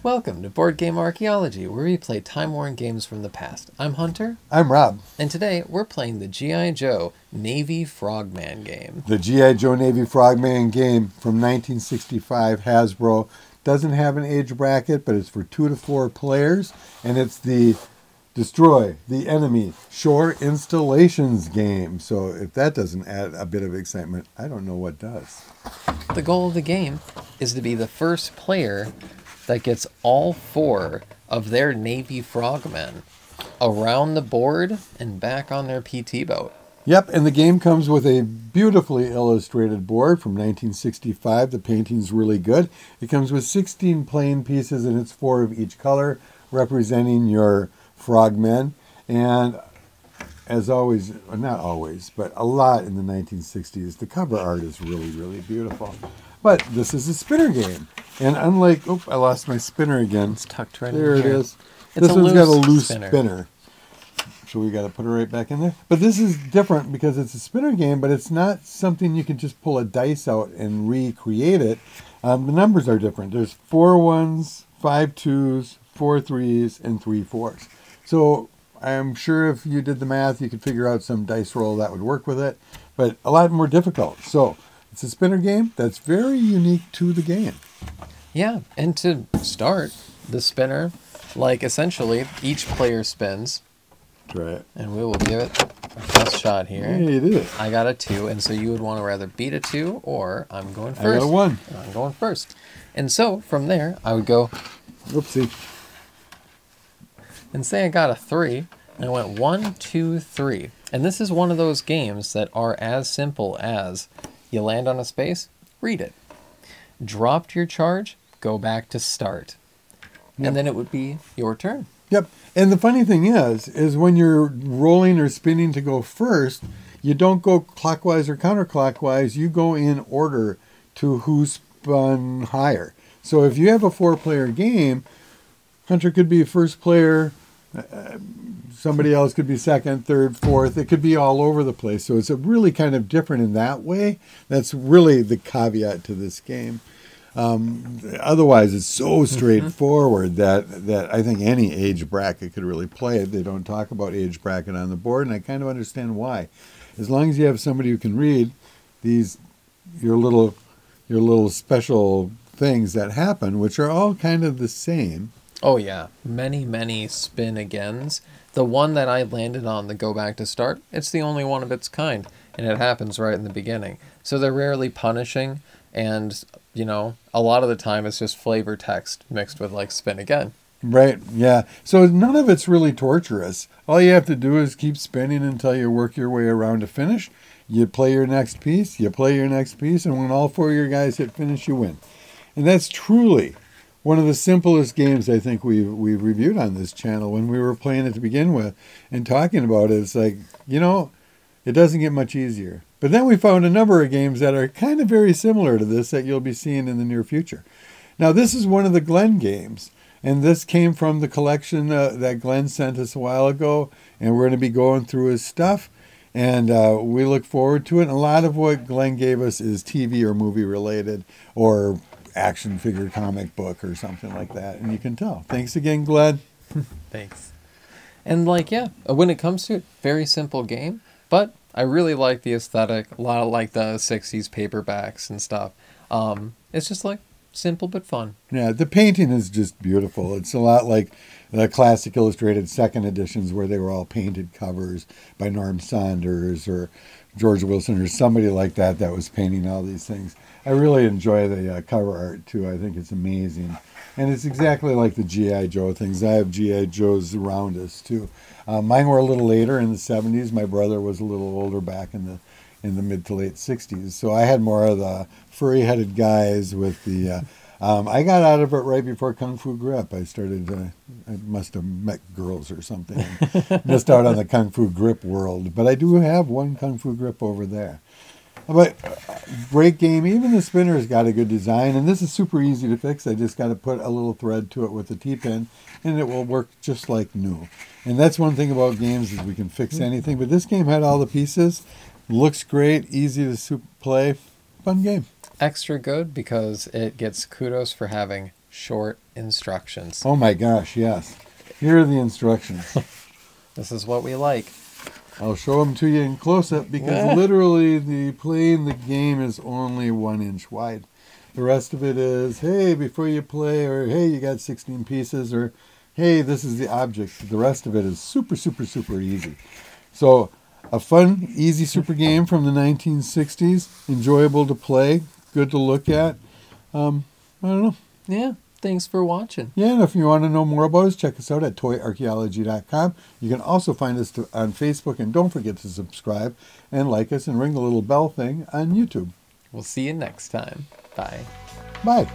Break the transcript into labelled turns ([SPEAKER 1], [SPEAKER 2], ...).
[SPEAKER 1] Welcome to Board Game Archaeology, where we play time-worn games from the past. I'm Hunter.
[SPEAKER 2] I'm Rob.
[SPEAKER 1] And today, we're playing the G.I. Joe Navy Frogman game.
[SPEAKER 2] The G.I. Joe Navy Frogman game from 1965, Hasbro. Doesn't have an age bracket, but it's for 2 to 4 players. And it's the Destroy the Enemy Shore Installations game. So if that doesn't add a bit of excitement, I don't know what does.
[SPEAKER 1] The goal of the game is to be the first player that gets all 4 of their Navy Frogmen around the board and back on their PT boat.
[SPEAKER 2] Yep, and the game comes with a beautifully illustrated board from 1965. The painting's really good. It comes with 16 playing pieces, and it's 4 of each color, representing your frogmen. And as always, not always, but a lot in the 1960s, the cover art is really, really beautiful. But this is a spinner game. And unlike, oh, I lost my spinner again.
[SPEAKER 1] It's tucked right
[SPEAKER 2] there.
[SPEAKER 1] in
[SPEAKER 2] There
[SPEAKER 1] here.
[SPEAKER 2] it is.
[SPEAKER 1] It's
[SPEAKER 2] This one's got a loose
[SPEAKER 1] spinner.
[SPEAKER 2] So we got to put it right back in there. But this is different because it's a spinner game, but it's not something you can just pull a dice out and recreate it. The numbers are different. There's 4 1s, 5 2s, 4 3s, and 3 4s. So I'm sure if you did the math, you could figure out some dice roll that would work with it, but a lot more difficult. So it's a spinner game that's very unique to the game.
[SPEAKER 1] Yeah, and to start, the spinner, like essentially each player spins.
[SPEAKER 2] Right.
[SPEAKER 1] And we will give it a best shot here.
[SPEAKER 2] Hey, it is.
[SPEAKER 1] I got a 2, and so you would want to rather beat a 2, or I'm going first.
[SPEAKER 2] I got a 1.
[SPEAKER 1] And I'm going first. And so, from there, I would go...
[SPEAKER 2] Whoopsie.
[SPEAKER 1] And say I got a 3, and I went 1, 2, 3. And this is one of those games that are as simple as you land on a space, read it. Dropped your charge, go back to start.
[SPEAKER 2] Yep.
[SPEAKER 1] And then it would be your turn.
[SPEAKER 2] Yep. And the funny thing is when you're rolling or spinning to go first, you don't go clockwise or counterclockwise. You go in order to who spun higher. So if you have a 4-player game, Hunter could be first player, somebody else could be second, third, fourth. It could be all over the place. So it's a really kind of different in that way. That's really the caveat to this game. Otherwise, it's so straightforward that I think any age bracket could really play it. They don't talk about age bracket on the board, and I kind of understand why. As long as you have somebody who can read these, your little special things that happen, which are all kind of the same.
[SPEAKER 1] Oh yeah, many spin agains. The one that I landed on, the go back to start, it's the only one of its kind, and it happens right in the beginning. So they're rarely punishing, and you know, a lot of the time it's just flavor text mixed with like spin again.
[SPEAKER 2] Right, yeah. So none of it's really torturous. All you have to do is keep spinning until you work your way around to finish. You play your next piece, you play your next piece, and when all 4 of your guys hit finish, you win. And that's truly one of the simplest games I think we've reviewed on this channel. When we were playing it to begin with and talking about it, it's like, you know, it doesn't get much easier. But then we found a number of games that are kind of very similar to this that you'll be seeing in the near future. Now, this is one of the Glenn games, and this came from the collection that Glenn sent us a while ago, and we're going to be going through his stuff, and we look forward to it. And a lot of what Glenn gave us is TV or movie related, or action figure comic book or something like that, and you can tell. Thanks again, Glenn.
[SPEAKER 1] Thanks. And like, yeah, when it comes to it, very simple game, but I really like the aesthetic, a lot of like the 60s paperbacks and stuff. It's just like simple but fun.
[SPEAKER 2] Yeah, the painting is just beautiful. It's a lot like the classic illustrated second editions where they were all painted covers by Norm Saunders or George Wilson or somebody like that was painting all these things. I really enjoy the cover art too. I think it's amazing. And it's exactly like the G.I. Joe things. I have G.I. Joes around us too. Mine were a little later in the 70s. My brother was a little older back in the mid to late 60s. So I had more of the furry-headed guys with the... I got out of it right before Kung Fu Grip. I must have met girls or something. Missed out on the Kung Fu Grip world. But I do have one Kung Fu Grip over there. But great game. Even the spinner's got a good design. And this is super easy to fix. I just got to put a little thread to it with a T-pin, and it will work just like new. And that's one thing about games is we can fix anything. But this game had all the pieces. Looks great. Easy to play. Fun game.
[SPEAKER 1] Extra good because it gets kudos for having short instructions.
[SPEAKER 2] Oh my gosh, yes. Here are the instructions.
[SPEAKER 1] This is what we like.
[SPEAKER 2] I'll show them to you in close-up because literally playing the game is only 1 inch wide. The rest of it is, hey, before you play, or hey, you got 16 pieces, or hey, this is the object. The rest of it is super, super, super easy. So a fun, easy super game from the 1960s. Enjoyable to play. Good to look at. I don't know.
[SPEAKER 1] Yeah. Thanks for watching.
[SPEAKER 2] Yeah, and if you want to know more about us, check us out at toyarchaeology.com. You can also find us on Facebook, and don't forget to subscribe and like us and ring the little bell thing on YouTube.
[SPEAKER 1] We'll see you next time. Bye.
[SPEAKER 2] Bye.